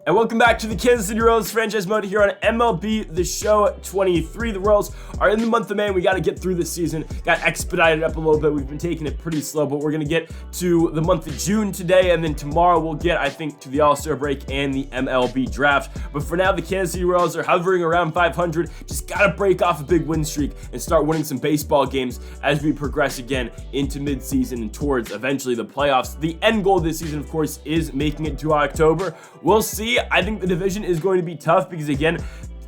And welcome back to the Kansas City Royals franchise mode here on MLB The Show 23. The Royals are in the month of May, and we got to get through this season. Got expedited up a little bit. We've been taking it pretty slow, but we're going to get to the month of June today, and then tomorrow we'll get, I think, to the All-Star break and the MLB draft. But for now, the Kansas City Royals are hovering around 500. Just got to break off a big win streak and start winning some baseball games as we progress again into midseason and towards eventually the playoffs. The end goal this season, of course, is making it to October. We'll see. I think the division is going to be tough because, again,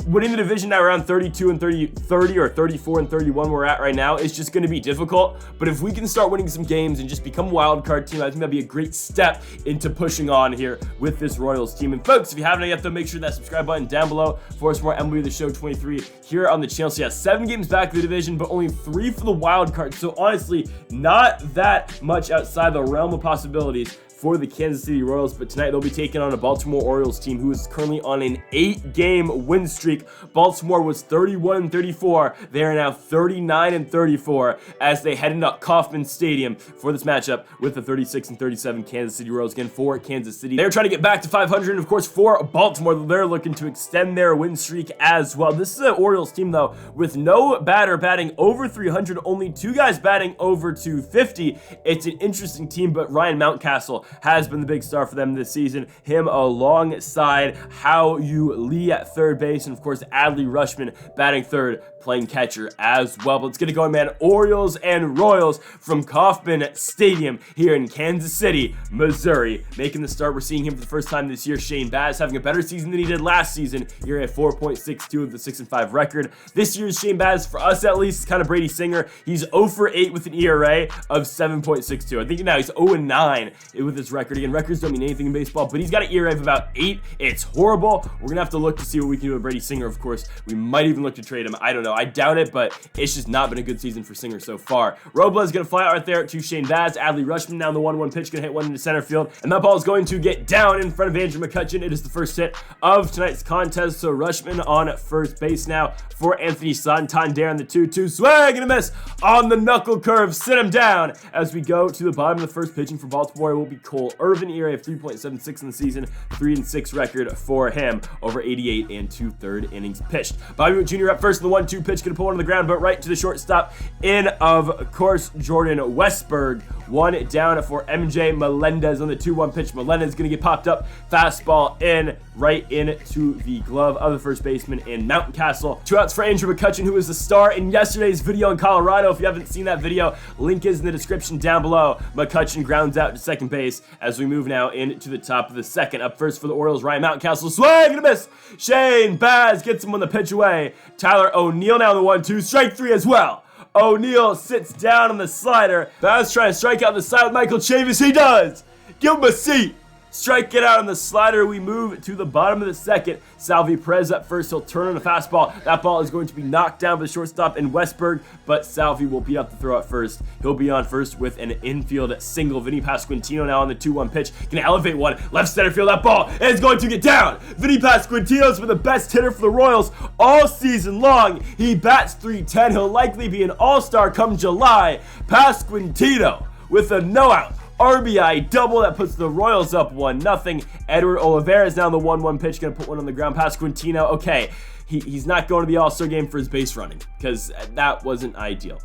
winning the division now around 32 and 30 or 34 and 31 we're at right now is just going to be difficult. But if we can start winning some games and just become a wild card team, I think that'd be a great step into pushing on here with this Royals team. And folks, if you haven't yet, though, make sure that subscribe button down below for us more MLB The Show 23 here on the channel. So yeah, 7 games back in the division, but only 3 for the wild card. So honestly, not that much outside the realm of possibilities for the Kansas City Royals, but tonight they'll be taking on a Baltimore Orioles team who is currently on an 8-game win streak. Baltimore was 31-34. They are now 39-34 as they head into Kauffman Stadium for this matchup with the 36-37 Kansas City Royals. Again, for Kansas City, they're trying to get back to 500, and of course for Baltimore, they're looking to extend their win streak as well. This is an Orioles team, though, with no batter batting over 300, only 2 guys batting over 250. It's an interesting team, but Ryan Mountcastle has been the big star for them this season. Him alongside Hao-Yu Lee at third base, and of course Adley Rutschman batting third, playing catcher as well. But let's get it going, man. Orioles and Royals from Kauffman Stadium here in Kansas City, Missouri. Making the start, we're seeing him for the first time this year. Shane Baz having a better season than he did last season. Here at 4.62 with the 6-5 record. This year's Shane Baz, for us at least, is kind of Brady Singer. He's 0 for 8 with an ERA of 7.62. I think now he's 0-9 with his record. Again, records don't mean anything in baseball, but he's got an ERA of about 8. It's horrible. We're gonna have to look to see what we can do with Brady Singer. Of course, we might even look to trade him. I don't know. I doubt it, but it's just not been a good season for Singer so far. Robles gonna fly out right there to Shane Baz. Adley Rutschman down the 1-1 pitch, gonna hit one into center field, and that ball is going to get down in front of Andrew McCutchen. It is the first hit of tonight's contest, so Rutschman on first base now for Anthony Santander on the 2-2. Swing and a miss on the knuckle curve. Sit him down as we go to the bottom of the first. Pitching for Baltimore will be Cole Irvin, ERA of 3.76 in the season, 3-6 record for him over 88 and 2/3 innings pitched. Bobby Witt Jr. up first in the 1-2 pitch, gonna pull one on the ground, but right to the shortstop in, of course, Jordan Westberg. One down for MJ Melendez on the 2-1 pitch. Melendez gonna get popped up, fastball in, right into the glove of the first baseman in Mountcastle. 2 outs for Andrew McCutchen, who was the star in yesterday's video in Colorado. If you haven't seen that video, link is in the description down below. McCutchen grounds out to second base as we move now into the top of the second. Up first for the Orioles, Ryan Mountcastle, swing and a miss. Shane Baz gets him on the pitch away. Tyler O'Neill now on the 1-2, strike 3 as well. O'Neill sits down on the slider. Baz trying to strike out the side with Michael Chavis. He does. Give him a seat. Strike it out on the slider. We move to the bottom of the second. Salvi Perez up first. He'll turn on a fastball. That ball is going to be knocked down by the shortstop in Westberg, but Salvi will beat up the throw at first. He'll be on first with an infield single. Vinny Pasquantino now on the 2-1 pitch. Gonna elevate one. Left center field. That ball is going to get down. Vinny Pasquantino's been the best hitter for the Royals all season long. He bats .310. He'll likely be an all-star come July. Pasquantino with a no-out RBI double that puts the Royals up 1-0. Edward Olivares now on the 1-1 pitch, gonna put one on the ground. Pasquantino, okay, he's not going to the All-Star game for his base running because that wasn't ideal.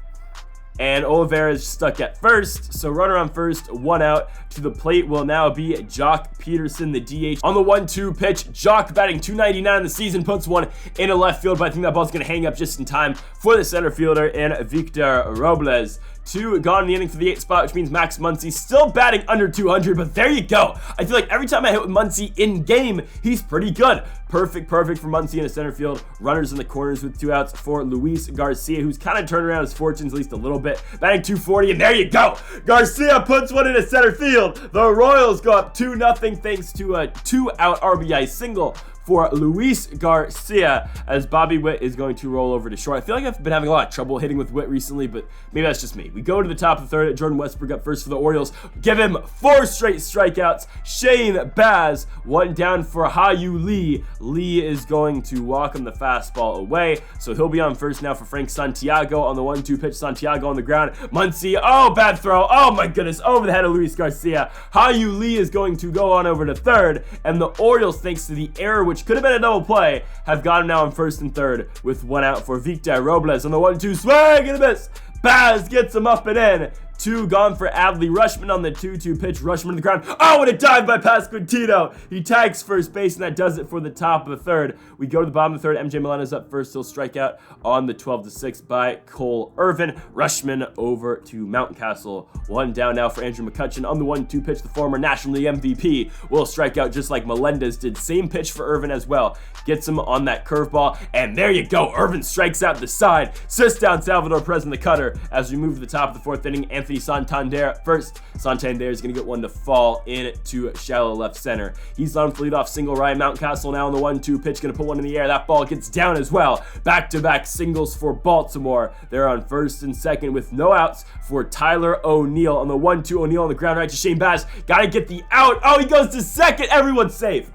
And Olivares stuck at first, so runner on first, 1 out. To the plate will now be Jock Peterson, the DH. On the 1-2 pitch, Jock batting .299 in the season, puts one into left field, but I think that ball's going to hang up just in time for the center fielder in Victor Robles. 2 gone in the inning for the 8th spot, which means Max Muncy still batting under 200, but there you go. I feel like every time I hit with Muncy in game, he's pretty good. Perfect for Muncy in the center field. Runners in the corners with 2 outs for Luis Garcia, who's kind of turned around his fortunes at least a little bit. Batting .240, and there you go. Garcia puts one into center field. The Royals go up 2-0 thanks to a 2-out RBI single for Luis Garcia, as Bobby Witt is going to roll over to short. I feel like I've been having a lot of trouble hitting with Witt recently, but maybe that's just me. We go to the top of the third. Jordan Westbrook up first for the Orioles. Give him 4 straight strikeouts. Shane Baz, 1 down for Ha-Yu Lee. Lee is going to walk him the fastball away, so he'll be on first now for Frank Santiago on the 1-2 pitch. Santiago on the ground. Muncy, oh, bad throw. Oh my goodness, over the head of Luis Garcia. Ha-Yu Lee is going to go on over to third, and the Orioles, thanks to the error, which could have been a double play, have got him now on first and third with 1 out for Victor Robles on the 1-2 swing and a miss. Baz gets him up and in. 2 gone for Adley Rutschman on the 2-2 pitch. Rutschman to the ground. Oh, and a dive by Pasquantino. He tags first base, and that does it for the top of the third. We go to the bottom of the third. MJ Melendez up first. He'll strike out on the 12-6 by Cole Irvin. Rutschman over to Mountcastle. 1 down now for Andrew McCutchen on the 1-2 pitch. The former National League MVP will strike out just like Melendez did. Same pitch for Irvin as well. Gets him on that curveball, and there you go. Irvin strikes out the side. Sits down Salvador Perez in the cutter as we move to the top of the 4th inning. Anthony Santander first. Santander is going to get one to fall into shallow left center. He's on for leadoff single. Ryan Mountcastle now on the 1-2 pitch, going to put one in the air. That ball gets down as well. Back-to-back singles for Baltimore. They're on first and second with no outs for Tyler O'Neill on the 1-2. O'Neill on the ground right to Shane Baz. Got to get the out. Oh, he goes to second. Everyone's safe.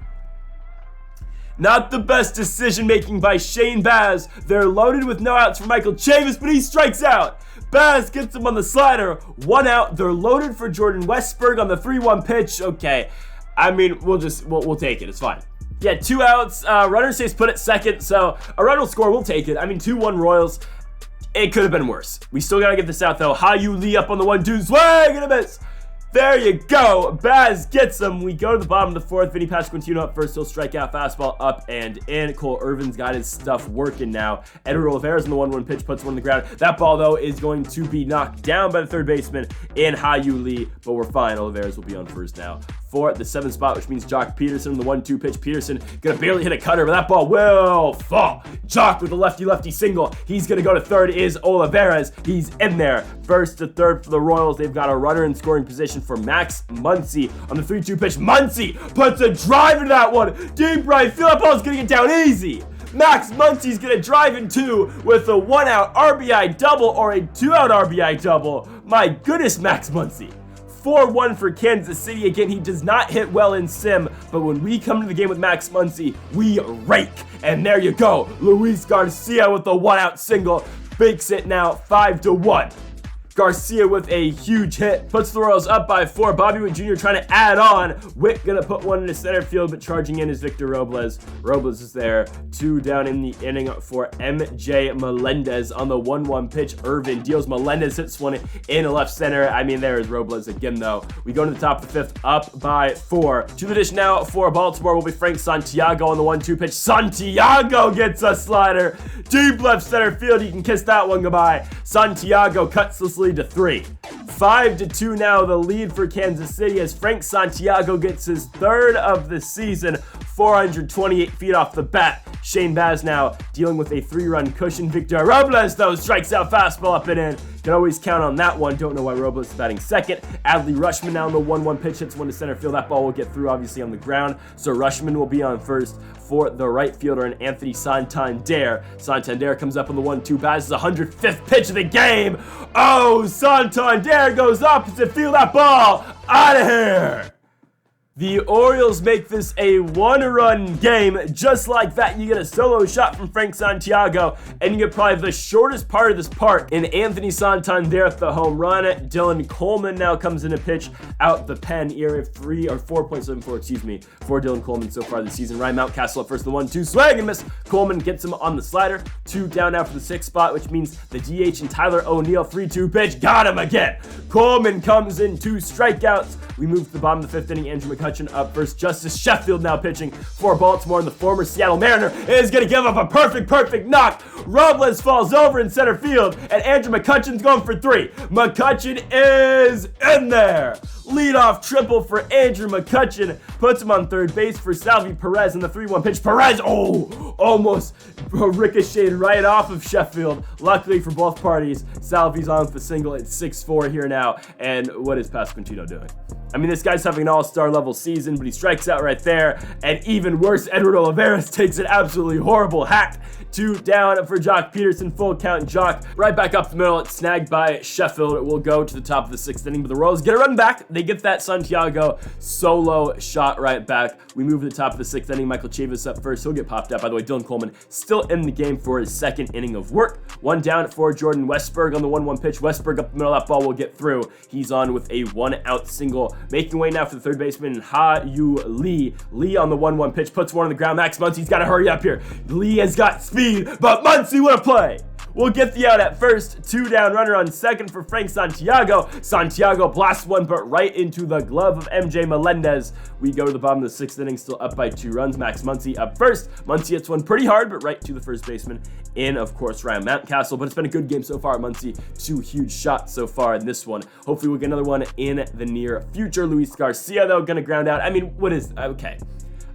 Not the best decision-making by Shane Baz. They're loaded with no outs for Michael Chavis, but he strikes out. Baz gets him on the slider. 1 out. They're loaded for Jordan Westberg on the 3-1 pitch. Okay. I mean, we'll take it. It's fine. Yeah, 2 outs. Runner stays put at second, so a run will score. We'll take it. I mean, 2-1 Royals. It could have been worse. We still got to get this out, though. Ha-Yu Lee up on the 1-2. Swing and a miss. There you go. Baz gets him. We go to the bottom of the 4th. Vinny Pasquantino up first. He'll strike out. Fastball up and in. Cole Irvin's got his stuff working now. Edward Olivares on the 1-1 pitch puts one on the ground. That ball, though, is going to be knocked down by the third baseman in Ha-Yu Lee, but we're fine. Olivares will be on first now for the 7th spot, which means Jock Peterson on the 1-2 pitch. Peterson gonna barely hit a cutter, but that ball will fall. Jock with a lefty-lefty single. He's gonna go to third is Olivares. He's in there. First to third for the Royals. They've got a runner in scoring position for Max Muncy on the 3-2 pitch. Muncy puts a drive into that one. Deep right field. That ball's gonna get down easy. Max Muncy's gonna drive in 2 with a 1-out RBI double or a 2-out RBI double. My goodness, Max Muncy. 4-1 for Kansas City. Again, he does not hit well in sim, but when we come to the game with Max Muncy, we rake. And there you go. Luis Garcia with the 1-out single makes it now 5-1. Garcia with a huge hit puts the Royals up by 4. Bobby Witt Jr. trying to add on. Witt gonna put one into center field, but charging in is Victor Robles. Robles is there. 2 down in the inning for MJ Melendez on the 1-1 pitch. Irvin deals. Melendez hits one in left center. I mean, there is Robles again, though. We go to the top of the 5th, up by 4. To the dish now for Baltimore will be Frank Santiago on the 1-2 pitch. Santiago gets a slider. Deep left center field. You can kiss that one goodbye. Santiago cuts this lead to 3. 5-2 now, the lead for Kansas City as Frank Santiago gets his 3rd of the season, 428 feet off the bat. Shane Baz now dealing with a 3-run cushion. Victor Robles, though, strikes out fastball up and in. Can always count on that one. Don't know why Robles is batting second. Adley Rutschman now on the 1-1 pitch, hits one to center field. That ball will get through, obviously, on the ground. So Rutschman will be on first for the right fielder and Anthony Santander. Santander comes up on the 1-2. Baz's 105th pitch of the game. Oh, Santander goes opposite field. That ball out of here. The Orioles make this a 1-run game. Just like that, you get a solo shot from Frank Santiago, and you get probably the shortest part of this part in Anthony Santander with the home run. Dylan Coleman now comes in to pitch out the pen. ERA of 4.74, for Dylan Coleman so far this season. Ryan Mountcastle up first, the 1-2 swing and miss. Coleman gets him on the slider. 2 down now for the 6th spot, which means the DH and Tyler O'Neill 3-2 pitch. Got him again. Coleman comes in, 2 strikeouts. We move to the bottom of the 5th inning. Andrew McCutchen up first. Justice Sheffield now pitching for Baltimore, and the former Seattle Mariner is going to give up a perfect knock. Robles falls over in center field, and Andrew McCutchen's going for 3. McCutchen is in there. Leadoff triple for Andrew McCutchen. Puts him on third base for Salvi Perez in the 3-1 pitch. Perez, almost ricocheted right off of Sheffield. Luckily for both parties, Salvi's on with the single. It's 6-4 here now. And what is Pasquantino doing? I mean, this guy's having an all-star level season, but he strikes out right there. And even worse, Edward Olivares takes an absolutely horrible hack. 2 down for Jock Peterson. Full count Jock. Right back up the middle. It's snagged by Sheffield. It will go to the top of the 6th inning, but the Royals get a run back. They get that Santiago solo shot right back. We move to the top of the 6th inning. Michael Chavis up first. He'll get popped up. By the way, Dylan Coleman still in the game for his 2nd inning of work. 1 down for Jordan Westberg on the 1-1 pitch. Westberg up the middle. That ball will get through. He's on with a 1-out single. Making way now for the 3rd baseman, Ha-Yu Lee. Lee on the 1-1 pitch puts one on the ground. Max Muncy's got to hurry up here. Lee has got speed, but Muncy, what a play! We'll get the out at first. 2 down, runner on 2nd for Frank Santiago. Santiago blasts one, but right into the glove of MJ Melendez. We go to the bottom of the 6th inning, still up by 2 runs. Max Muncy up first. Muncy hits one pretty hard, but right to the 1st baseman in, of course, Ryan Mountcastle. But it's been a good game so far. Muncy, 2 huge shots so far in this one. Hopefully we'll get another one in the near future. Luis Garcia, though, gonna ground out. I mean, what is... Okay.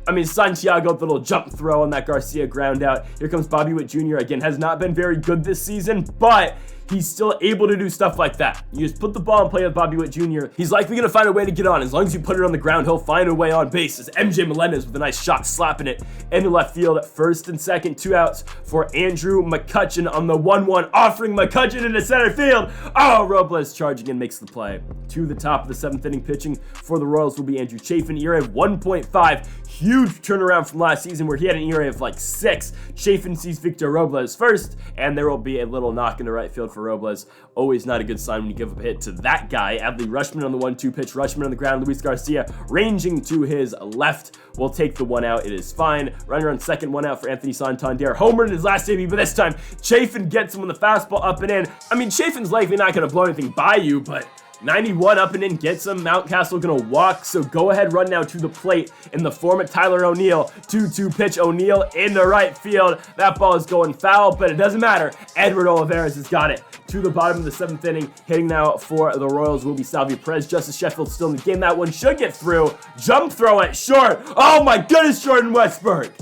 I mean, Santiago, the little jump throw on that Garcia ground out. Here comes Bobby Witt Jr. Again, has not been very good this season, but he's still able to do stuff like that. You just put the ball in play with Bobby Witt Jr. He's likely going to find a way to get on. As long as you put it on the ground, he'll find a way on base. As MJ Melendez with a nice shot, slapping it in the left field at 1st and 2nd. 2 outs for Andrew McCutchen on the 1-1, offering McCutchen into center field. Oh, Robles charging and makes the play. To the top of the 7th inning, pitching for the Royals will be Andrew Chafin. ERA of 1.5. Huge turnaround from last season where he had an ERA of like 6. Chafin sees Victor Robles first, and there will be a little knock into right field for Robles. Always not a good sign when you give up a hit to that guy. Adley Rushman on the 1-2 pitch. Rushman on the ground. Luis Garcia ranging to his left will take the 1 out. It is fine. Runner on 2nd, 1 out for Anthony Santander. Homer in his last debut, but this time Chafin gets him with the fastball up and in. I mean, Chafin's likely not going to blow anything by you, but 91 up and in gets him. Mountcastle gonna walk, so go ahead, run now to the plate in the form of Tyler O'Neill. 2-2 pitch, O'Neill in the right field. That ball is going foul, but it doesn't matter. Edward Olivares has got it. To the bottom of the 7th inning, hitting now for the Royals will be Salvio Perez. Justice Sheffield still in the game. That one should get through. Jump throw at short. Oh my goodness, Jordan Westberg.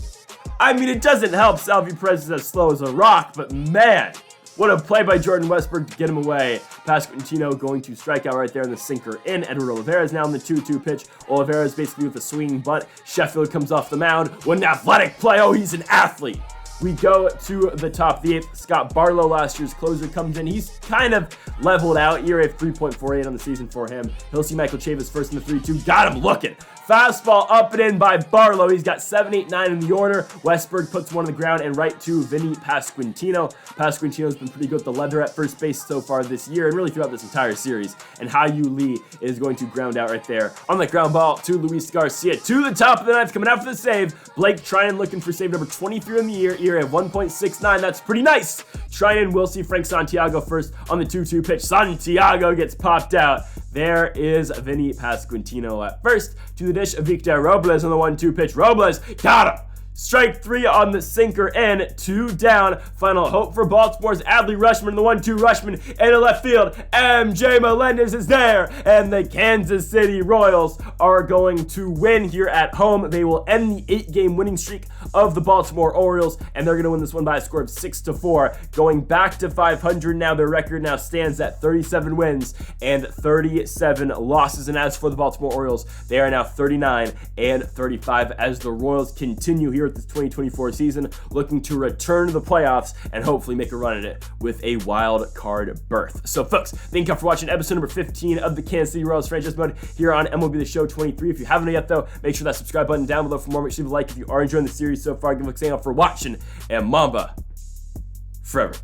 I mean, it doesn't help. Salvio Perez is as slow as a rock, but man, what a play by Jordan Westberg to get him away. Pasquantino going to strike out right there in the sinker in. Edward Olivares now in the 2-2 pitch. Olivares basically with a swinging bunt. Sheffield comes off the mound. What an athletic play. Oh, he's an athlete. We go to the top of the 8th. Scott Barlow, last year's closer, comes in. He's kind of leveled out. ERA of 3.48 on the season for him. He'll see Michael Chavis first in the 3-2. Got him looking. Fastball up and in by Barlow. He's got 7, 8, 9 in the order. Westberg puts one on the ground and right to Vinny Pasquantino. Pasquantino's been pretty good with the leather at first base so far this year and really throughout this entire series. And Ha-Yu Lee is going to ground out right there on the ground ball to Luis Garcia. To the top of the 9th, coming out for the save. Blake Trinan looking for save number 23 in the year. ERA of 1.69. That's pretty nice. Trinan will see Frank Santiago first on the 2-2 pitch. Santiago gets popped out. There is Vinny Pasquantino at first. To the dish of Victor Robles on the 1-2 pitch. Robles got him. Strike 3 on the sinker in. 2 down. Final hope for Baltimore's Adley Rushman, the 1-2 Rushman in the left field. MJ Melendez is there, and the Kansas City Royals are going to win here at home. They will end the 8-game winning streak of the Baltimore Orioles, and they're going to win this one by a score of 6-4, going back to 500 now. Their record now stands at 37 wins and 37 losses. And as for the Baltimore Orioles, they are now 39 and 35 as the Royals continue here at this 2024 season, looking to return to the playoffs and hopefully make a run at it with a wild card berth. So folks, thank you for watching episode number 15 of the Kansas City Royals franchise mode here on MLB The Show 23. If you haven't yet though, make sure that subscribe button down below for more. Make sure you leave a like if you are enjoying the series so far. Give a thanks for watching, and Mamba forever.